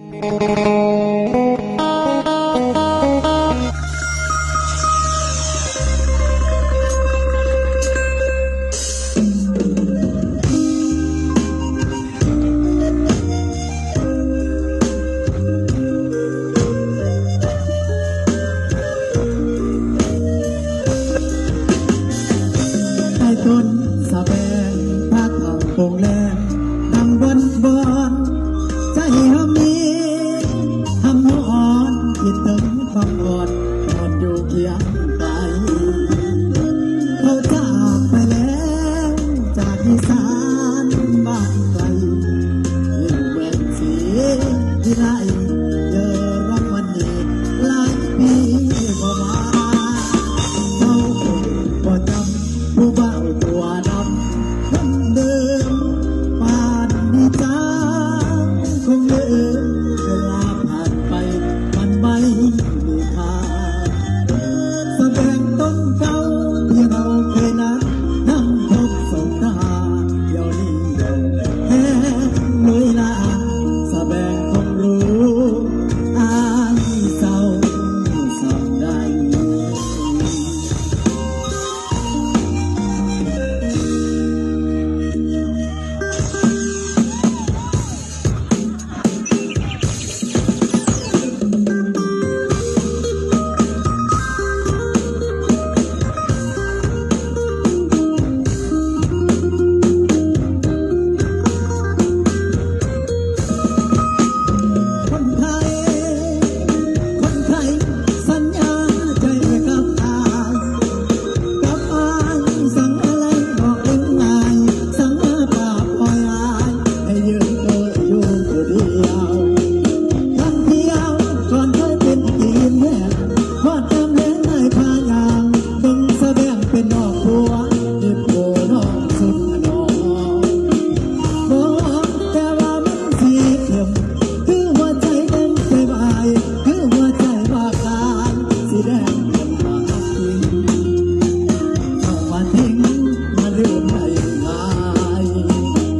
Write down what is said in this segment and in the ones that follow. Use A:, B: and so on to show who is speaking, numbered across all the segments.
A: ต้นสะแบงพักเอาโป่งแลงดังบอนบอนใจเฮามีทำหัวอ่อนคิดถึงความอ่อนนอนอยู่เคียงไกลเขาจากไปแล้วจากอีสานบ้านไกลอยู่เมืองศรีวิไลเจอรักวันนี้หลายปีบ่มาเขาบ่จำผู้บ่าวตัวดำคนเดิมป่านนี้จ้าคงลืมเวลาผ่านไปมันไม่มีค่าแสดงต้นเก่าที่เราเคยนัดนั่งพบสบตาเดี๋ยวนี้แห้งเลยล่ะแสดงคงรู้อายเศร้าสับใดสัญญาใจกับอายสั่งอะไรบอกลืมง่ายสั่งมาปราบปล่อยอายให้ยืนเกยอยู่คนเดียวคำเที่ยวก่อนเคยเป็นทีมแม่พอดจำเล่นให้พายางดึงแสดงเป็นนอกบัวเด็บโบนอกสุดนอกบอกแต่ว่ามันสีเข็มคือหัวใจเต็มใจบายคือหัวใจบ้าการสีแดงเป็นมาจริงเข้ามาทิ้งมาลืมได้ง่าย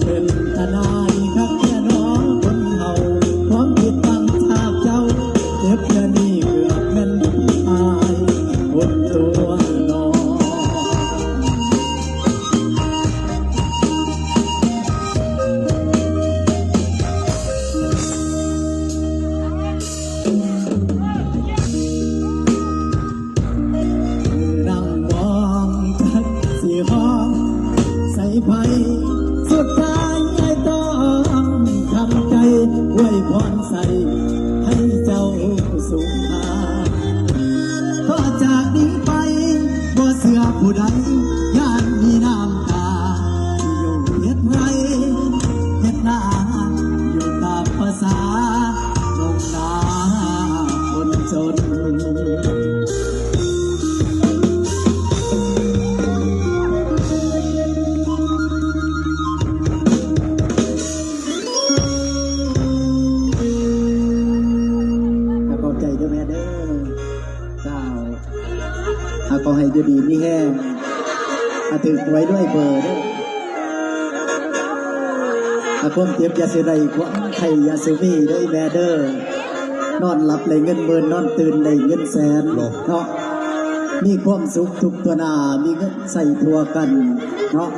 A: เป็นทนายครับแค่น้องคนเฮาพร้อมผิดตั้งฉากเจ้าเจ็บแค่นี้เกือบแม่นตายบนตัวน้องนั่งมองทักสีห้องใส่ไฟสุดท้ายไอ้ต้องทำใจไว้พรใส่ให้เจ้าสุขาพอจากนี้ไปบ่เสือผู้ใดย่านมีน้ำตาอยู่เฮ็ดไรเฮ็ดนาอยู่ตามภาษาลงนาคนจนขอบใจเจ้าแม่เด้อเจ้าขอให้อยู่ดีมีแห้งถึงไว้ด้วยเบอร์เด้อความเจ็บยาเสียใดความไข่ยาเสียมีได้แม่เด้อนอนหลับเลยเงินหมื่นนอนตื่นเลยเงินแสนเนาะมีความสุขทุกตัวหน้ามีเงินใส่ทัวกันเนาะ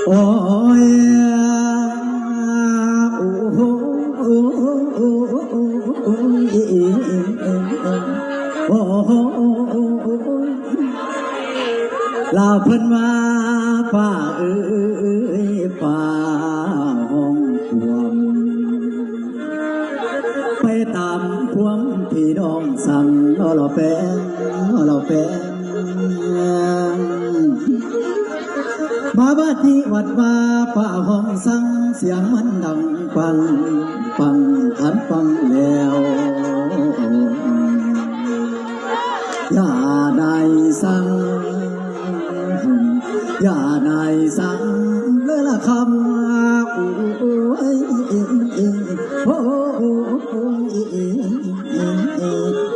A: โอ้ยโอ้โหโอ้โหโอ้โหโอ้โหโอ้โหลาเพิ่นมาฝ่าเอ้ยฝ่าห้องความไปตามความที่น้องสั่งเราแปงมาบัดนี้วัดว่าป่าห้องสั่งเสียงมันดังปังทันฟังแล้วอย่าได้สั่งอย่าได้สั่งเวลาคำโอ้ย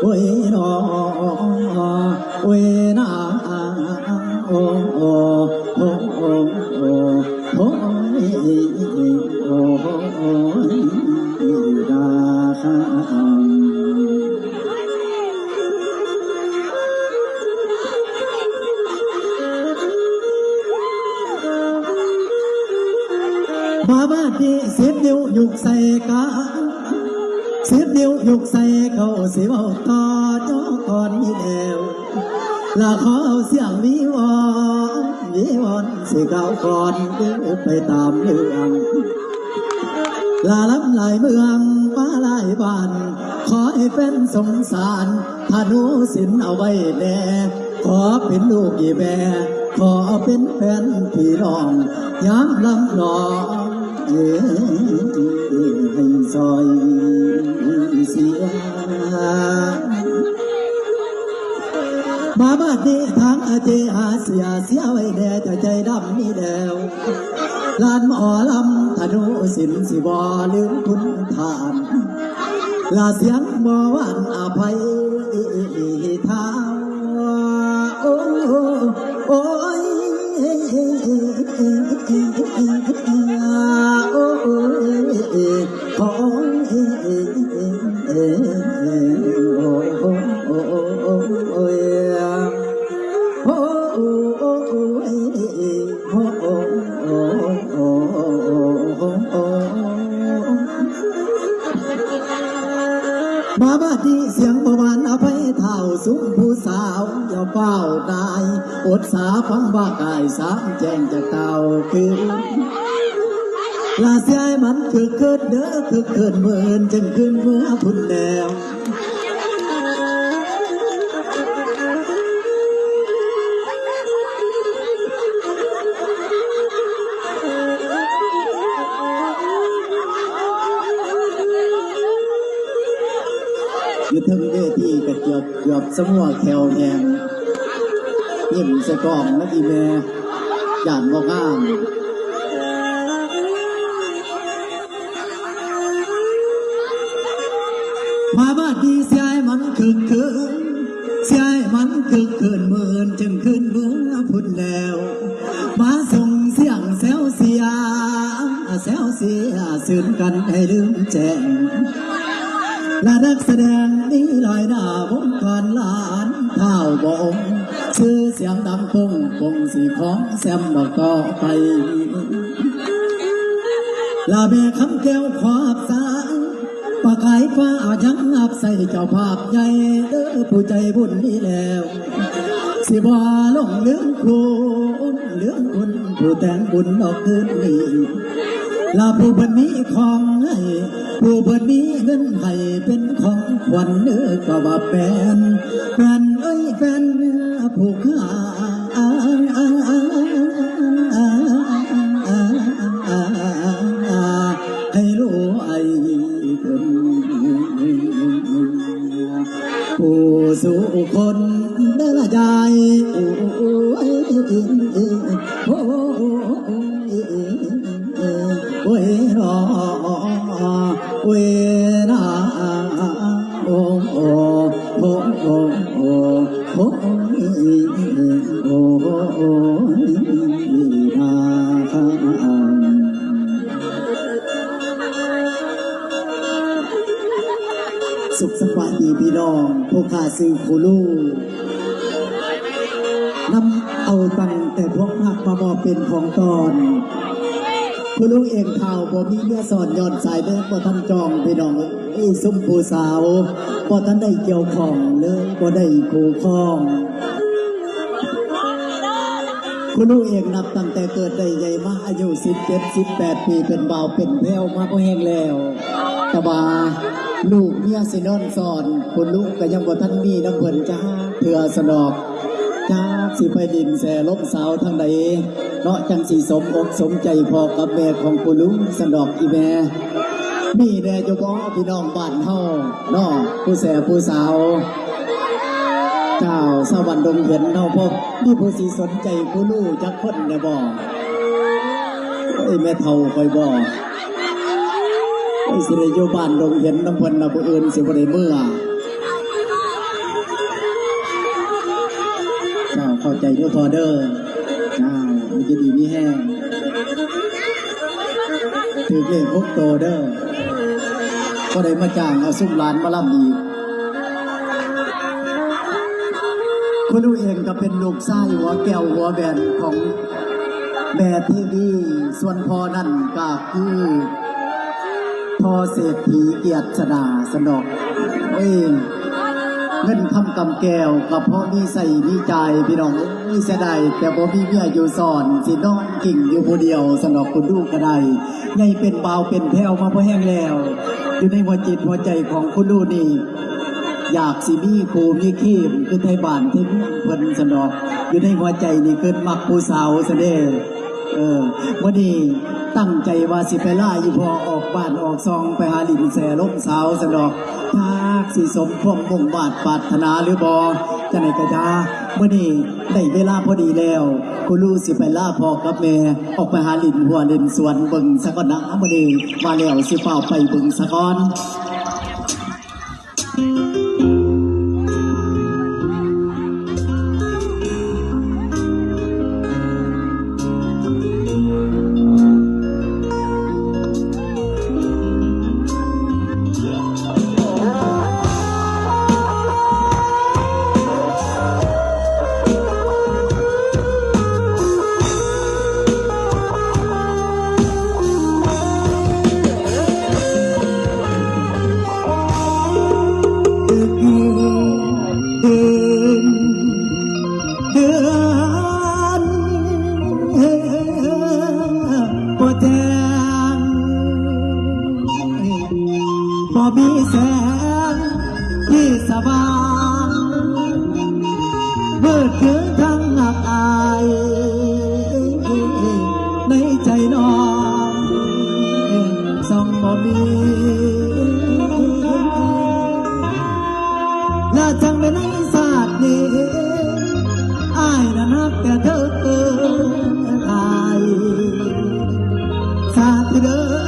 A: โอ้ยน้อโอ้ยนา บาบาดี10 นิ้วยุกใส่กา10 นิ้วยุกใส่เขาสิเอาต่อจอก่อนนี้แล้วลาขอเอาเสียงวิวอนสิเก่าก่อนไปตามเรื่องลาล้ำหลายเมืองฟ้าหลายบ้านขอให้เป็นสงสารถ้าหนูสินเอาไว้แน่ขอเป็นลูกกี่แม่ขอเป็นแฟนพี่น้องย้ำลำลองให้ซอยเสียมาบ้านนี้ทางอาเจหาเสียไว้แน่ใจดำนี่แล้วลานหมอลำธนูสินสิบอลืมคุณทานลาเสียงบ่หวานอภัยเท้าโอ้โอ้ยมาบ้าที่เสียงประวานอภัยเท่าสูงผู้สาวอย่าเฝ้าตายอดสาฟังว่ากายสามแจ้งจากเต่าคือลาเสียมันคือเกิดเด้อคือเกิดเมื่อจึงขึ้นเมื่อพุ่นแนวอยู่ทั้งเวทีกับเกือบสมัวแถวแหงยิ้มสะกองนักอีแม่หยาดบ่งามมาบ้านดีเสียมันคือเสียมันคือเกินหมื่นจึงขึ้นเมื่อพุ่นแล้วมาส่งเสียงแซวเสียสื่นกันให้ลืมแจ้งและนักแสดงนี้ลอยหน้าวงการหลานเท่าบ่งชื่อเสียงดังคงสีของแซมบอกต่อไปลาแม่คำแก้วขอบสายปากไก่ฟ้ายังอับใส่เจ้าภาพใหญ่เด้อผู้ใจบุญนี้แล้วสิบ่ลงเรื่องคุณผู้แต่งบุญออกคืนนี้ลาผู้บันนี้ของให้ผู้บันนี้เงินให้เป็นของขวัญเนื้อก็ว่าแฟนเอ้ยแฟนผู้ขาให้รู้ไอ้เพิ่นผู้สู่คนเด้อละยายโอ้ยรอเวลาโอ้โอ้โอ้โอ้โอ้โอ้โอ้โอ้สุขสวัสดีพี่น้องผู้ข้าซื้อผู้ลูกนำเอาตั้งแต่พวกหักมาบอกเป็นของตอนผู้ลูกเองข่าวบ่มีเมียสอนย้อนสายเด้อบ่ทันจองพี่น้องซุ่มผู้สาวบ่ทันได้เกี่ยวของเลยบ่ได้คู่ครองผู้ลูกเองนับตั้งแต่เกิดได้ใหญ่มาอายุ17-18 ปีเป็นบ่าวเป็นแพ้วมาก็แห้งแล้วแต่ว่าลูกเมียสินอนสอนผู้ลูกก็ยังบ่ทันมีน้ำเพิ่นจ้าเถื่อสนอกจากสิไปดินแสลบสาวทางใดเนาะจังสีสมอกสมใจพอกับแม่ของผู้ลุงสนอกอีแม่มีแน่จะบอกพี่น้องบ้านเฮาเนาะผู้แสผู้สาวเจ้าสวรรค์ดงเห็นเนาะพบมีผู้สีสนใจผู้ลูกจักคนเนี่ยบอกไอ้แม่เฒ่าคอยบอกไอ้สิได้อยู่บ้านดงเห็นน้ำเพิ่นน่ะผู้อื่นสิบ่ได้เมื่อเข้าใจเด้อพอเด้อมันจะดีมีแห้งถือเลขพกโตเด้อก็ได้มาจ้างเอาซุ่มร้านมาล่ำอีกคนดูเองก็เป็นลูกชายหัวแก้วหัวแบนของ แม่เทวีส่วนพ่อนั่นก็คือพ่อเศรษฐีเกียรติสดาสนอกเอ้ยเงินคำกำแก้วกับพ่อมีใส่มีใจายพี่น้องมีเสียดายแต่พ่มีเมียอยู่สอนสินอนกิ่งอยู่ผู้เดียวสนอกคุณลูกก็ได้ใหญ่เป็นเบาเป็นแผ่วมาพอแห้งแล้ว อยู่ในหัวจิตหัวใจของคุณลูกนี่อยากสิมีครูมีขีมคือไทยบ้านที่เมืองเพิ่นสนอกอยู่ในหัวใจนี่เกินมักผู้สาวเสด็จวันนี้ตั้งใจว่าสิไปล่าอยู่พอออกบ้านออกซองไปหาลินแสลมสาวสนอกทากสิสมความมุ่งบาทปรารถนาหรือบอจะไหนกระจาเมื่อนี้ได้เวลาพอดีแล้วคุณลูกสิไปล่าพ่อกับแม่ออกไปหาลินหัวลินสวนเบิ่งสะก่อนนะเมื่อนี้มาแล้วสิเฝ้าไปเบิ่งสะก่อนพอมีแสงที่สว่างมืดคืนทั้งอับอายในใจน้องส่องบ่มีและจังเป็นในศาสตร์นี้อ้ายนั้นนับแต่เธออายศาสตร์เธอ